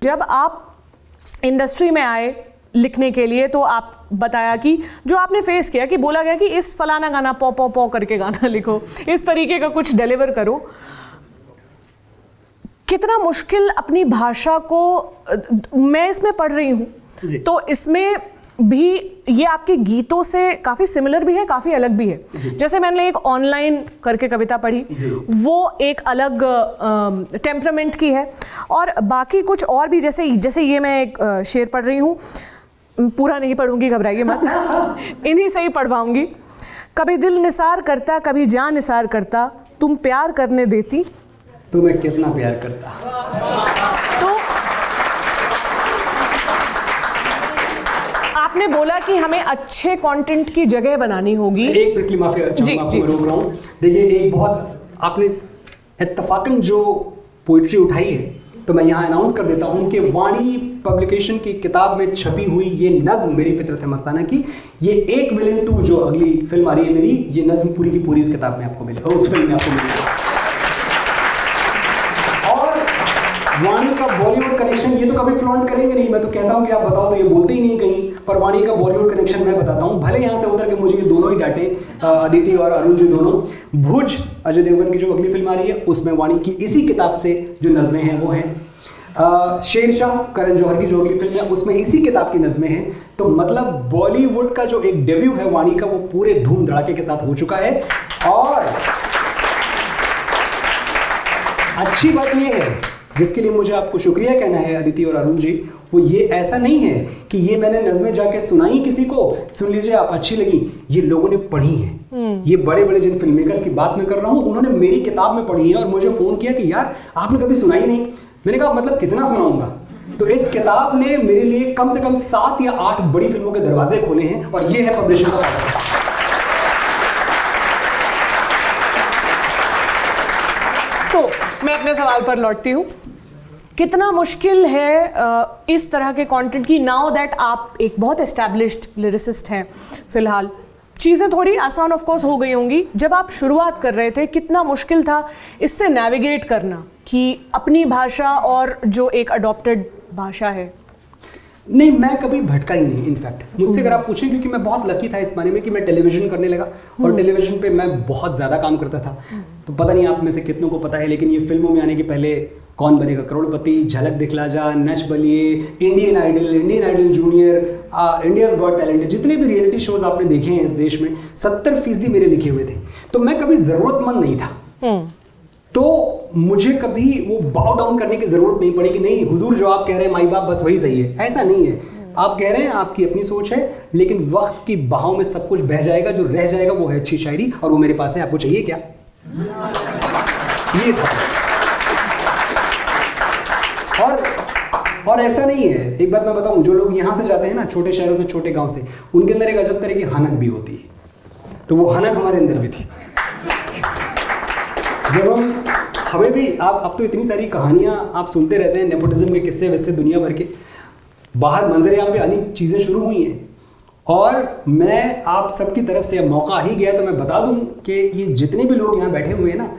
जब आप इंडस्ट्री में आए लिखने के लिए, तो आप बताया कि जो आपने फेस किया कि बोला गया कि इस फलाना गाना पॉ पॉ पॉ करके गाना लिखो, इस तरीके का कुछ डिलीवर करो। कितना मुश्किल अपनी भाषा को, मैं इसमें पढ़ रही हूँ तो इसमें भी ये आपके गीतों से काफ़ी सिमिलर भी है, काफ़ी अलग भी है। जैसे मैंने एक ऑनलाइन करके कविता पढ़ी, वो एक अलग टेम्परामेंट की है, और बाकी कुछ और भी, जैसे ये मैं एक शेर पढ़ रही हूँ, पूरा नहीं पढ़ूंगी, घबराइए मत, इन्हीं से ही पढ़वाऊंगी। कभी दिल निसार करता, कभी जान निसार करता, तुम प्यार करने देती तो मैं कितना प्यार करता। तो आपने बोला कि हमें अच्छे कंटेंट की जगह बनानी होगी। एक मिनट की माफी चाहूंगा, आपको मैं रोक रहा हूँ। देखिए, एक बहुत आपने इत्तफाकन जो पोइट्री उठाई है, तो मैं यहाँ अनाउंस कर देता हूँ कि वाणी पब्लिकेशन की किताब में छपी हुई ये नज़्म मेरी फितरत है मस्ताना की, ये 1 विलन 2 जो अगली फिल्म आ रही है मेरी, ये नज़्म पूरी की पूरी इस किताब में आपको मिलेगा, उस फिल्म में आपको मिलेगा। और वाणी का बॉलीवुड कनेक्शन ये तो कभी फ्लॉन्ट करेंगे नहीं, मैं तो कहता हूँ कि आप बताओ तो ये बोलते ही नहीं कहीं, पर वाणी का बॉलीवुड कनेक्शन मैं बताता हूँ। भले यहाँ से उतर के मुझे ये दोनों ही डांटे, अदिति और अरुण जी दोनों। भुज अजय देवगन की जो अगली फिल्म आ रही है उसमें वाणी की इसी किताब से जो नज़में हैं वो हैं। शेरशाह करण जौहर की जो अगली फिल्म है उसमें इसी किताब की नज़में हैं। तो मतलब बॉलीवुड का जो एक डेब्यू है वाणी का, वो पूरे धूम धड़ाके के साथ हो चुका है। और अच्छी बात ये है, जिसके लिए मुझे आपको शुक्रिया कहना है अदिति और अरुण जी, वो ये ऐसा नहीं है कि ये मैंने नज़में जाके सुनाई किसी को, सुन लीजिए आप अच्छी लगी, ये लोगों ने पढ़ी हैं। ये बड़े बड़े जिन फिल्म मेकर्स की बात मैं कर रहा हूँ, उन्होंने मेरी किताब में पढ़ी है और मुझे फ़ोन किया कि यार आपने कभी सुनाई नहीं। मैंने कहा मतलब कितना सुनाऊंगा। तो इस किताब ने मेरे लिए कम से कम 7 या 8 बड़ी फिल्मों के दरवाजे खोले हैं, और ये है पब्लिशर का फायदा। तो मैं अपने सवाल पर लौटती हूँ, कितना मुश्किल है इस तरह के कंटेंट की, नाउ दैट आप एक बहुत एस्टैब्लिश्ड लिरिसिस्ट हैं फिलहाल, चीज़ें थोड़ी आसान ऑफ कोर्स हो गई होंगी, जब आप शुरुआत कर रहे थे कितना मुश्किल था इससे नेविगेट करना कि अपनी भाषा और जो एक अडॉप्टेड भाषा है? नहीं, मैं कभी भटका ही नहीं। इनफैक्ट मुझसे अगर आप पूछें, क्योंकि मैं बहुत लकी था इस माने में कि मैं टेलीविज़न करने लगा, और टेलीविज़न पे मैं बहुत ज़्यादा काम करता था। तो पता नहीं आप में से कितनों को पता है, लेकिन ये फिल्मों में आने के पहले कौन बनेगा करोड़पति, Jhalak Dikhhla Jaa, Nach Baliye, Indian Idol Junior, India's Got Talent, जितने भी रियलिटी शोज आपने देखे हैं इस देश में 70% मेरे लिखे हुए थे। तो मैं कभी ज़रूरतमंद नहीं था। तो मुझे कभी वो बाउ डाउन करने की ज़रूरत नहीं पड़ी कि नहीं हुजूर जो आप कह रहे हैं माई बाप बस वही सही है। ऐसा नहीं है, आप कह रहे हैं, आपकी अपनी सोच है, लेकिन वक्त की बहाव में सब कुछ बह जाएगा, जो रह जाएगा वो है अच्छी शायरी, और वो मेरे पास है। आपको चाहिए क्या? ये था। और ऐसा नहीं है, एक बात मैं बताऊं, जो लोग यहाँ से जाते हैं ना, छोटे शहरों से, छोटे गांव से, उनके अंदर एक अजब तरह की हनक भी होती है। तो वो हनक हमारे अंदर भी थी। जब हमें भी आप अब तो इतनी सारी कहानियाँ आप सुनते रहते हैं, नेपोटिज्म के किस्से वैसे दुनिया भर के, बाहर मंजर-ए-आम पे आनी चीज़ें शुरू हुई हैं। और मैं आप सबकी तरफ से मौका आ ही गया तो मैं बता दूं कि ये जितने भी लोग यहाँ बैठे हुए हैं ना,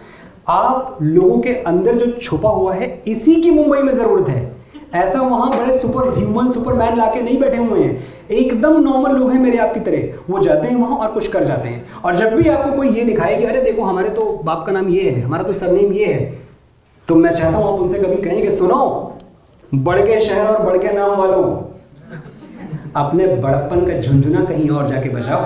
आप लोगों के अंदर जो छुपा हुआ है, इसी की मुंबई में ज़रूरत है। ऐसा वहाँ बड़े सुपर ह्यूमन सुपरमैन लाके नहीं बैठे हुए हैं, एकदम नॉर्मल लोग हैं मेरे आपकी तरह। वो जाते हैं वहाँ और कुछ कर जाते हैं। और जब भी आपको कोई ये दिखाए कि अरे देखो हमारे तो बाप का नाम ये है, हमारा तो सरनेम ये है, तो मैं चाहता हूँ आप उनसे कभी कहें कि सुनो, बड़ के शहर और बड़ के नाम वालों, अपने बड़प्पन का झुंझुना कहीं और जाके बजाओ।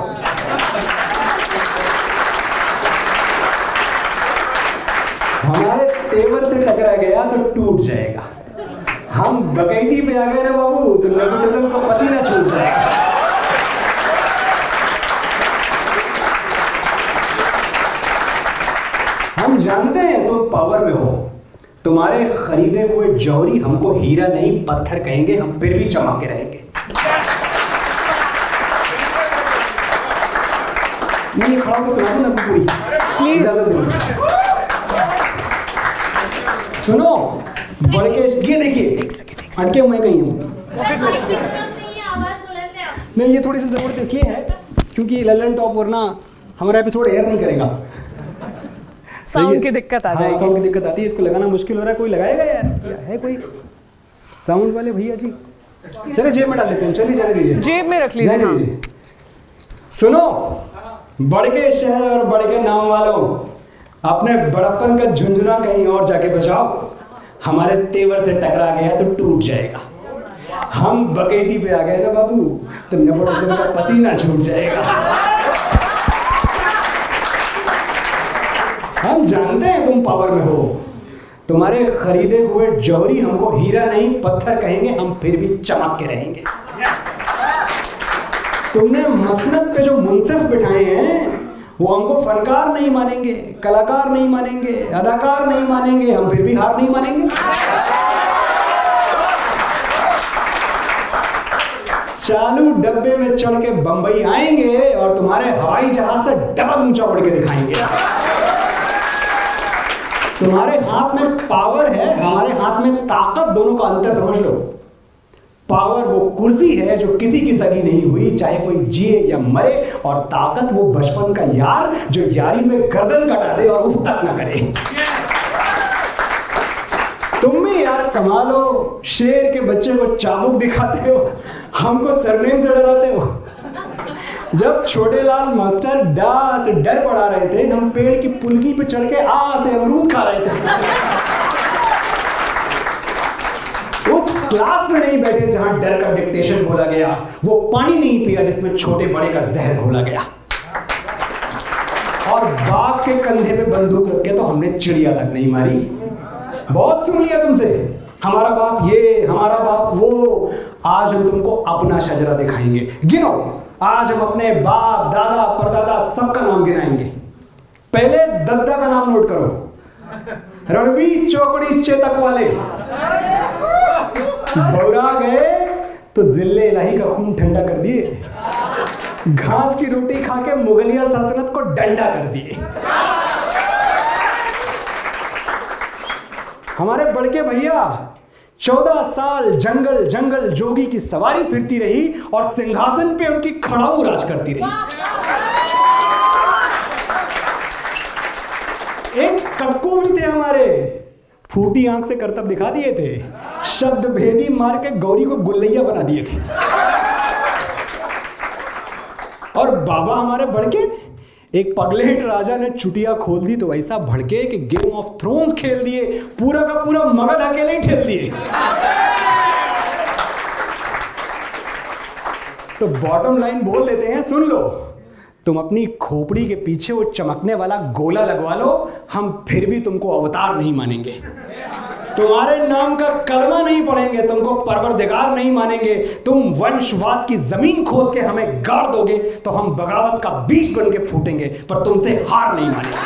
हमारे तेवर से टकरा गया तो टूट जाएगा, हम बकैती पे आ गए ना बाबू तो नेपोटिज्म का पसीना छूट जाएगा। हम जानते हैं तुम पावर में हो, तुम्हारे खरीदे हुए जौहरी हमको हीरा नहीं पत्थर कहेंगे, हम फिर भी चमके रहेंगे। नहीं खड़ा होकर सुना दो ना पूरी, इजाजत दो। सुनो, बढ़ के ये देखिए अटके हुए कहीं हम। नहीं, ये थोड़ी सी जरूरत इसलिए है क्योंकि ललन टॉप वरना हमारा एपिसोड एयर नहीं करेगा, साउंड की दिक्कत आ जाएगी। साउंड की दिक्कत आती है, इसको लगाना मुश्किल हो रहा है। कोई लगाएगा यार, क्या है कोई साउंड वाले भैया जी, चलिए जेब में डाल लेते हैं, चलिए जाने दीजिए, जेब में रख लीजिए। जाने हाँ। दीजिए। सुनो, बढ़ के शहर और बढ़ के नाम वालों, अपने बड़प्पन का झुंझुना कहीं और जाके बचाओ। हमारे तेवर से टकरा गया तो टूट जाएगा। हम बकैती पे आ गए ना बाबू, तो नेपोटिज्म का पसीना छूट जाएगा। हम जानते हैं तुम पावर में हो, तुम्हारे खरीदे हुए जौहरी हमको हीरा नहीं पत्थर कहेंगे, हम फिर भी चमक के रहेंगे। तुमने मसनद पे जो मुंसिफ बिठाए हैं वो हमको फनकार नहीं मानेंगे, कलाकार नहीं मानेंगे, अदाकार नहीं मानेंगे, हम फिर भी हार नहीं मानेंगे। चालू डब्बे में चढ़ के बंबई आएंगे और तुम्हारे हवाई जहाज से डबल ऊंचा उड़ के दिखाएंगे। तुम्हारे हाथ में पावर है, हमारे हाथ में ताकत, दोनों का अंतर समझ लो। पावर वो कुर्सी है जो किसी की सगी नहीं हुई, चाहे कोई जिए या मरे, और ताकत वो बचपन का यार जो यारी में गर्दन कटा दे और उस तक ना करे। तुम भी यार कमाल हो, शेर के बच्चे को चाबुक दिखाते हो, हमको सरनेम से डराते हो। जब छोटे लाल मास्टर डा से डर पढ़ा रहे थे, हम पेड़ की पुलकी पे चढ़ के आ से अमरूद खा रहे थे। उस क्लास में नहीं बैठे जहां डर का डिक्टेशन बोला गया, वो पानी नहीं पिया जिसमें छोटे बड़े का जहर घोला गया, और बाप के कंधे पे बंदूक रख के तो हमने चिड़िया तक नहीं मारी। बहुत सुन लिया तुमसे, हमारा बाप ये, हमारा बाप वो। आज हम तुमको अपना शजरा दिखाएंगे। गिनो, आज हम अपने बाप दादा परदादा सबका नाम गिनाएंगे। पहले दद्दा का नाम नोट करो, रणबीर चौकड़ी चेतक वाले। बौरा गए तो जिले इलाही का खून ठंडा कर दिए, घास की रोटी खा के मुगलिया सल्तनत को डंडा कर दिए। हमारे बड़के भैया 14 साल जंगल जंगल जोगी की सवारी फिरती रही और सिंहासन पे उनकी खड़ाऊ राज करती रही। एक कक्कू भी थे हमारे, फूटी आंख से करतब दिखा दिए थे, शब्द भेदी मार के गौरी को गुल्लैया बना दिए थे। और बाबा हमारे बड़के, एक पगलेट राजा ने चुटिया खोल दी तो ऐसा भड़के कि गेम ऑफ थ्रोन्स खेल दिए, पूरा का पूरा मगध अकेले ही ठेल दिए। तो बॉटम लाइन बोल देते हैं, सुन लो, तुम अपनी खोपड़ी के पीछे वो चमकने वाला गोला लगवा लो, हम फिर भी तुमको अवतार नहीं मानेंगे। तुम्हारे नाम का कलमा नहीं पढ़ेंगे, तुमको परवरदिगार नहीं मानेंगे। तुम वंशवाद की जमीन खोद के हमें गाड़ दोगे तो हम बगावत का बीज बन के फूटेंगे, पर तुमसे हार नहीं मानेंगे।